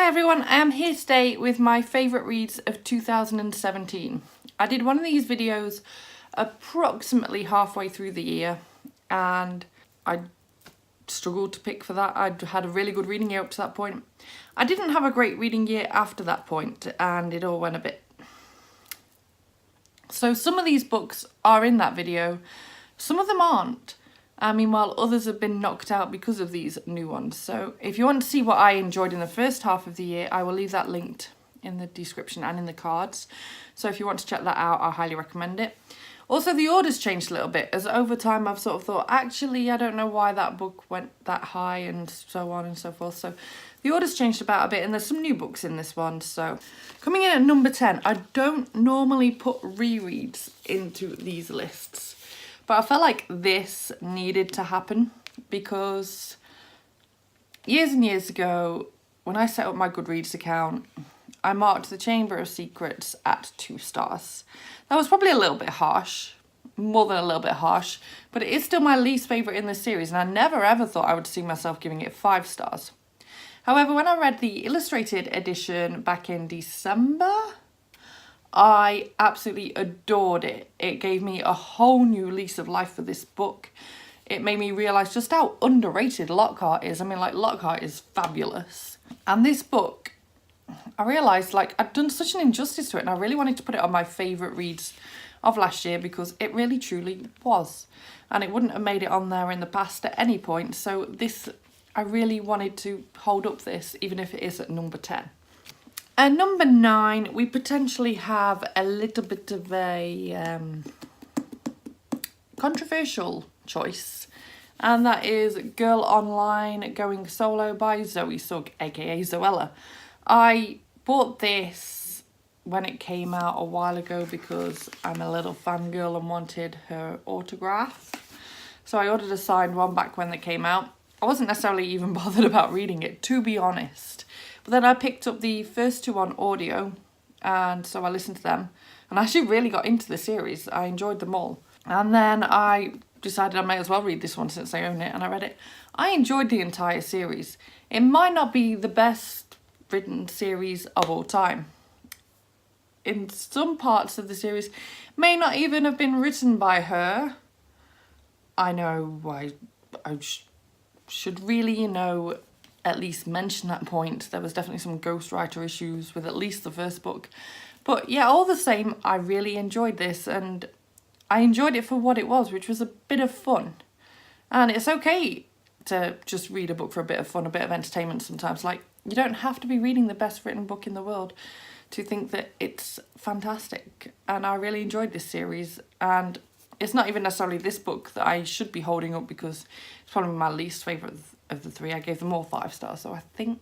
Hi everyone, I am here today with my favourite reads of 2017. I did one of these videos approximately halfway through the year and I struggled to pick for that. I'd had a really good reading year up to that point. I didn't have a great reading year after that point and it all went a bit... So some of these books are in that video, some of them aren't. Meanwhile, others have been knocked out because of these new ones. So if you want to see what I enjoyed in the first half of the year, I will leave that linked in the description and in the cards. So if you want to check that out, I highly recommend it. Also, the order's changed a little bit, as over time I've sort of thought, actually, I don't know why that book went that high and so on and so forth. So the order's changed about a bit and there's some new books in this one. So coming in at number 10, I don't normally put rereads into these lists. But I felt like this needed to happen because years and years ago, when I set up my Goodreads account, I marked The Chamber of Secrets at 2 stars. That was probably a little bit harsh, more than a little bit harsh, but it is still my least favourite in the series, and I never ever thought I would see myself giving it 5 stars. However, when I read the illustrated edition back in December, I absolutely adored it. It gave me a whole new lease of life for this book. It made me realise just how underrated Lockhart is. I mean, like, Lockhart is fabulous. And this book, I realised, like, I'd done such an injustice to it and I really wanted to put it on my favourite reads of last year because it really, truly was. And it wouldn't have made it on there in the past at any point. So this, I really wanted to hold up this, even if it is at number 10. At number 9, we potentially have a little bit of a controversial choice, and that is Girl Online Going Solo by Zoe Sugg, aka Zoella. I bought this when it came out a while ago because I'm a little fangirl and wanted her autograph. So I ordered a signed one back when they came out. I wasn't necessarily even bothered about reading it, to be honest. But then I picked up the first 2 on audio, and so I listened to them. And I actually really got into the series. I enjoyed them all. And then I decided I may as well read this one since I own it, and I read it. I enjoyed the entire series. It might not be the best written series of all time. In some parts of the series, may not even have been written by her. I know I should really, at least mention that point. There was definitely some ghostwriter issues with at least the first book. But yeah, all the same, I really enjoyed this and I enjoyed it for what it was, which was a bit of fun. And it's okay to just read a book for a bit of fun, a bit of entertainment sometimes. Like, you don't have to be reading the best written book in the world to think that it's fantastic. And I really enjoyed this series, and it's not even necessarily this book that I should be holding up because it's probably my least favourite of the 3. I gave them all 5 stars, so I think.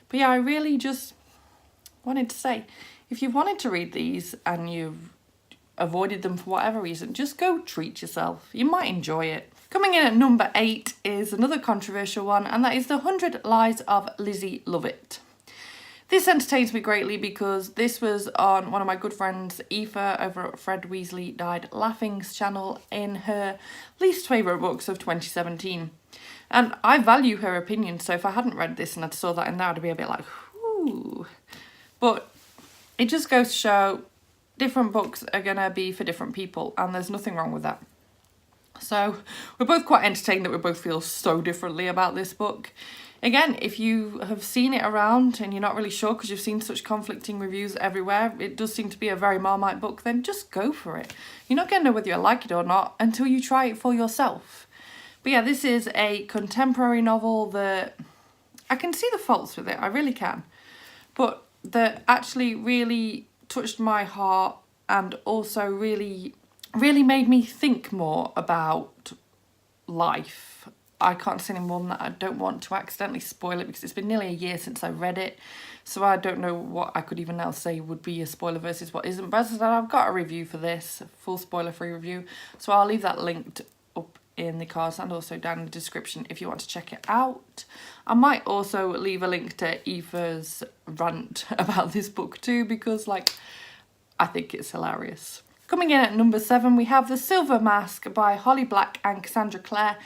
But yeah, I really just wanted to say, if you wanted to read these and you've avoided them for whatever reason, just go treat yourself. You might enjoy it. Coming in at number 8 is another controversial one, and that is The 100 Lies of Lizzie Lovett. This entertains me greatly because this was on one of my good friends, Aoife, over at Fred Weasley Died Laughing's channel, in her least favourite books of 2017. And I value her opinion, so if I hadn't read this and I saw that in there, I'd be a bit like, whoo. But it just goes to show different books are going to be for different people, and there's nothing wrong with that. So we're both quite entertained that we both feel so differently about this book. Again, if you have seen it around and you're not really sure because you've seen such conflicting reviews everywhere, it does seem to be a very Marmite book, then just go for it. You're not going to know whether you like it or not until you try it for yourself. But yeah, this is a contemporary novel that I can see the faults with it, I really can. But that actually really touched my heart and also really made me think more about life. I can't say any more than that. I don't want to accidentally spoil it because it's been nearly a year since I read it. So I don't know what I could even now say would be a spoiler versus what isn't. But as I said, I've got a review for this, a full spoiler-free review. So I'll leave that linked up in the cards and also down in the description if you want to check it out. I might also leave a link to Aoife's rant about this book too because, like, I think it's hilarious. Coming in at number 7, we have The Silver Mask by Holly Black and Cassandra Clare.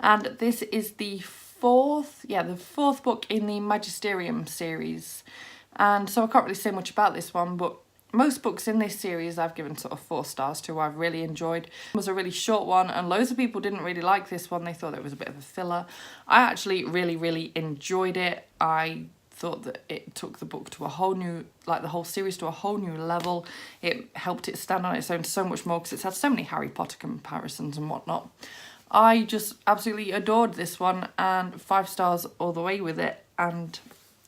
And this is the fourth book in the Magisterium series. And so I can't really say much about this one, but most books in this series I've given sort of 4 stars to. I've really enjoyed. It was a really short one, and loads of people didn't really like this one. They thought it was a bit of a filler. I actually really enjoyed it. I thought that it took the book to a whole new, like the whole series to a whole new level. It helped it stand on its own so much more because it's had so many Harry Potter comparisons and whatnot. I just absolutely adored this one, and 5 stars all the way with it, and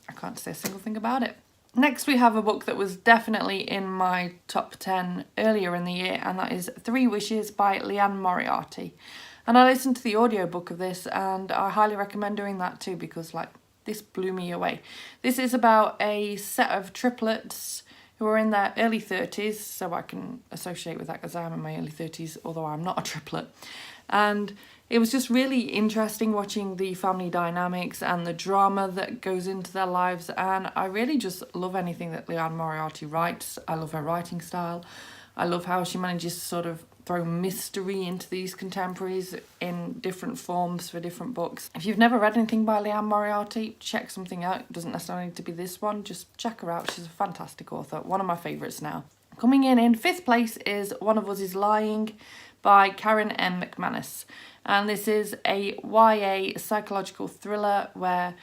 I can't say a single thing about it. Next we have a book that was definitely in my top 10 earlier in the year, and that is 3 Wishes by Liane Moriarty. And I listened to the audiobook of this, and I highly recommend doing that too, because like this blew me away. This is about a set of triplets who are in their early 30s, so I can associate with that because I am in my early 30s, although I'm not a triplet. And it was just really interesting watching the family dynamics and the drama that goes into their lives, and I really just love anything that Liane Moriarty writes. I love her writing style. I love how she manages to sort of throw mystery into these contemporaries in different forms for different books. If you've never read anything by Liane Moriarty, check something out. It doesn't necessarily need to be this one, just check her out. She's a fantastic author, one of my favourites now. Coming in 5th place is One of Us is Lying by Karen M. McManus. And this is a YA psychological thriller where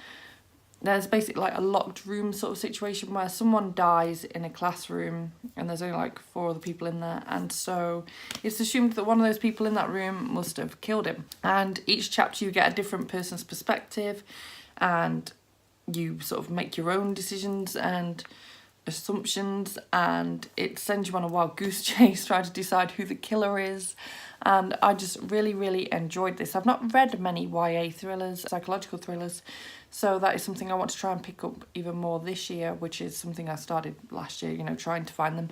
there's basically like a locked room sort of situation where someone dies in a classroom and there's only like 4 other people in there, and so it's assumed that one of those people in that room must have killed him. And each chapter you get a different person's perspective, and you sort of make your own decisions and assumptions, and it sends you on a wild goose chase trying to decide who the killer is. And I just really enjoyed this. I've not read many YA thrillers, psychological thrillers, so that is something I want to try and pick up even more this year, which is something I started last year, you know, trying to find them.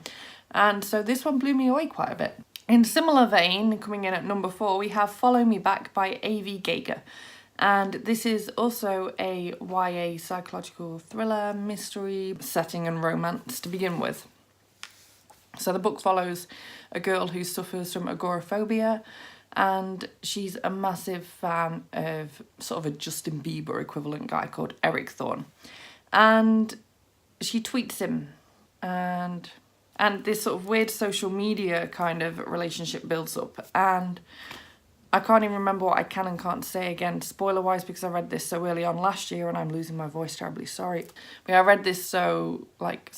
And so this one blew me away quite a bit. In similar vein, coming in at number 4, we have Follow Me Back by A.V. Gager. And this is also a YA psychological thriller, mystery, setting and romance to begin with. So the book follows a girl who suffers from agoraphobia, and she's a massive fan of sort of a Justin Bieber equivalent guy called Eric Thorne. And she tweets him, and this sort of weird social media kind of relationship builds up, and I can't even remember what I can and can't say again, spoiler-wise, because I read this so early on last year and I'm losing my voice, terribly sorry. But I read this so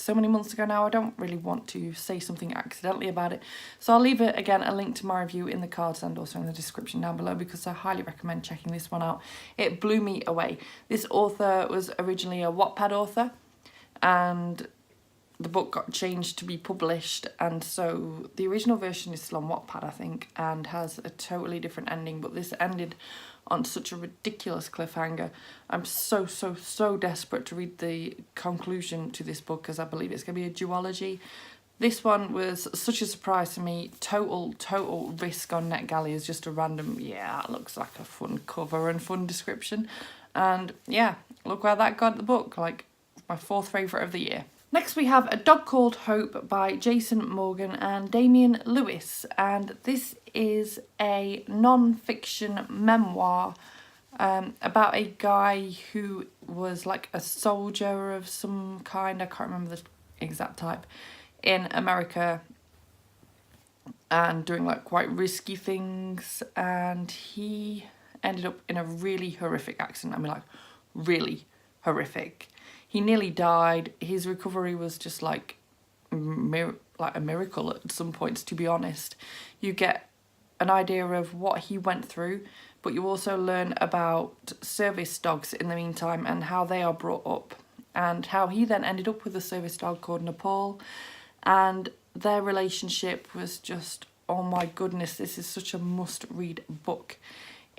many months ago now, I don't really want to say something accidentally about it. So I'll leave it, again, a link to my review in the cards and also in the description down below, because I highly recommend checking this one out. It blew me away. This author was originally a Wattpad author, and the book got changed to be published, and so the original version is still on Wattpad, I think, and has a totally different ending, but this ended on such a ridiculous cliffhanger. I'm so desperate to read the conclusion to this book, because I believe it's going to be a duology. This one was such a surprise to me. Total risk on NetGalley is just a random, yeah, it looks like a fun cover and fun description, and yeah, look where that got the book, like my 4th favourite of the year. Next we have A Dog Called Hope by Jason Morgan and Damien Lewis, and this is a non-fiction memoir about a guy who was like a soldier of some kind, I can't remember the exact type, in America, and doing like quite risky things, and he ended up in a really horrific accident. I mean, like really horrific. He nearly died. His recovery was just like a miracle at some points, to be honest. You get an idea of what he went through, but you also learn about service dogs in the meantime and how they are brought up, and how he then ended up with a service dog called Nepal, and their relationship was just, oh my goodness, this is such a must-read book.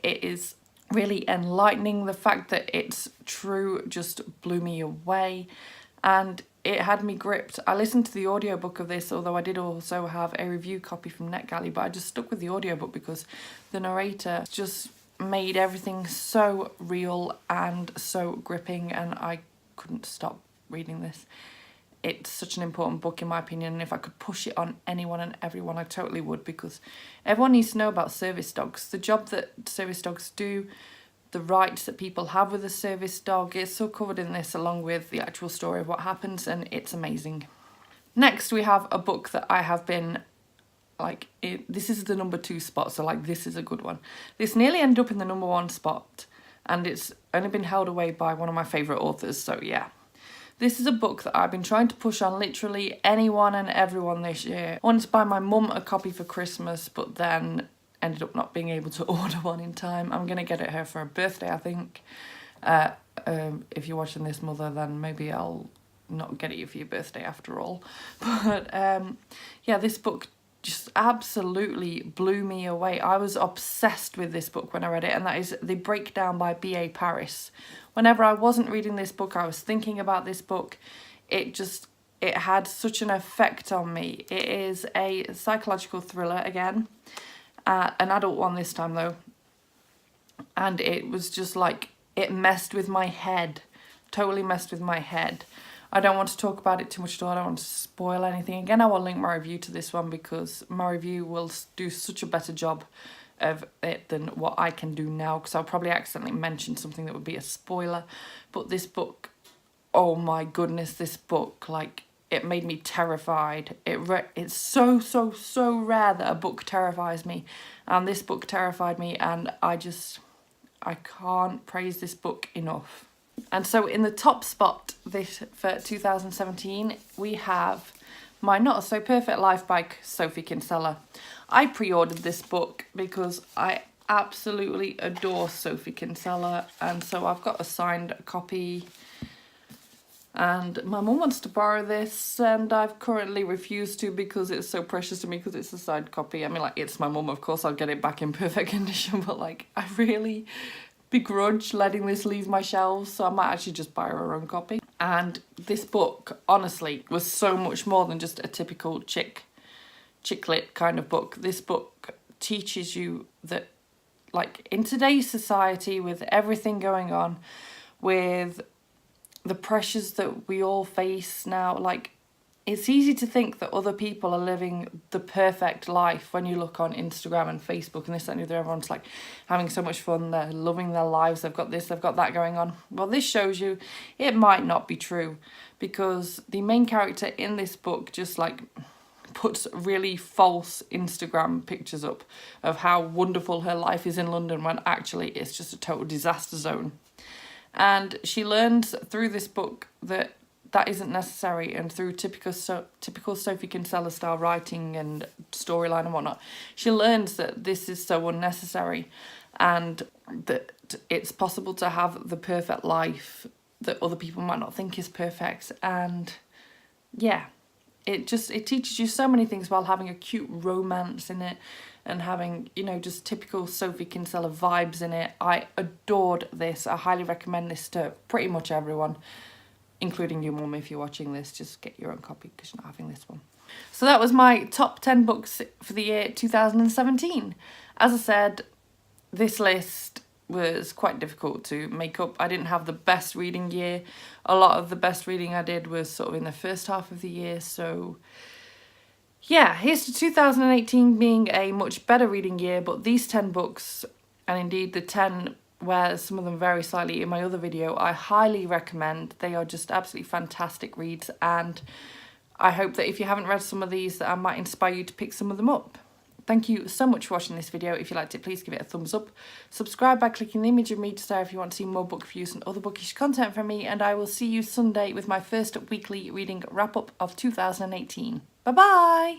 It is really enlightening. The fact that it's true just blew me away, and it had me gripped. I listened to the audiobook of this, although I did also have a review copy from NetGalley, but I just stuck with the audiobook because the narrator just made everything so real and so gripping, and I couldn't stop reading this. It's such an important book in my opinion, and if I could push it on anyone and everyone, I totally would, because everyone needs to know about service dogs. The job that service dogs do the rights that people have with a service dog. It's so covered in this, along with the actual story of what happens, and it's amazing. Next, we have a book that I have been, like, this is the number 2 spot, so, like, this is a good one. This nearly ended up in the number 1 spot, and it's only been held away by one of my favourite authors, so yeah. This is a book that I've been trying to push on literally anyone and everyone this year. I wanted to buy my mum a copy for Christmas, but then ended up not being able to order one in time. I'm going to get it her for her birthday, I think. If you're watching this, Mother, then maybe I'll not get it you for your birthday after all. But yeah, this book just absolutely blew me away. I was obsessed with this book when I read it, and that is The Breakdown by B.A. Paris. Whenever I wasn't reading this book, I was thinking about this book. It had such an effect on me. It is a psychological thriller again, an adult one this time though, and it was just like, it messed with my head, totally messed with my head. I don't want to talk about it too much at all. I don't want to spoil anything. Again, I will link my review to this one because my review will do such a better job of it than what I can do now, because I'll probably accidentally mention something that would be a spoiler. But this book, oh my goodness, this book, like, it made me terrified. It's so rare that a book terrifies me, and this book terrified me, and I can't praise this book enough. And so in the top spot this for 2017, we have My Not So Perfect Life by Sophie Kinsella. I pre-ordered this book because I absolutely adore Sophie Kinsella, and so I've got a signed copy, and my mum wants to borrow this, and I've currently refused to because it's so precious to me, because it's a signed copy. I mean, like, it's my mum, of course I'll get it back in perfect condition, but like, I really begrudge letting this leave my shelves, so I might actually just buy her own copy. And this book, honestly, was so much more than just a typical chick lit kind of book. This book teaches you that, like, in today's society, with everything going on, with the pressures that we all face now, like, it's easy to think that other people are living the perfect life when you look on Instagram and Facebook and this, that and the other. Everyone's like having so much fun, they're loving their lives, they've got this, they've got that going on. Well, this shows you it might not be true, because the main character in this book just like puts really false Instagram pictures up of how wonderful her life is in London, when actually it's just a total disaster zone. And she learns through this book that isn't necessary, and through typical Sophie Kinsella style writing and storyline and whatnot, she learns that this is so unnecessary, and that it's possible to have the perfect life that other people might not think is perfect. And yeah, it teaches you so many things while having a cute romance in it, and having, you know, just typical Sophie Kinsella vibes in it. I adored this. I highly recommend this to pretty much everyone, including your mum. If you're watching this, just get your own copy because you're not having this one. So that was my top 10 books for the year 2017. As I said, this list was quite difficult to make up. I didn't have the best reading year. A lot of the best reading I did was sort of in the first half of the year. So yeah, here's to 2018 being a much better reading year. But these 10 books, and indeed the 10 where some of them vary slightly in my other video, I highly recommend. They are just absolutely fantastic reads, and I hope that if you haven't read some of these, that I might inspire you to pick some of them up. Thank you so much for watching this video. If you liked it, please give it a thumbs up. Subscribe by clicking the image of me to start if you want to see more book reviews and other bookish content from me, and I will see you Sunday with my first weekly reading wrap-up of 2018. Bye-bye!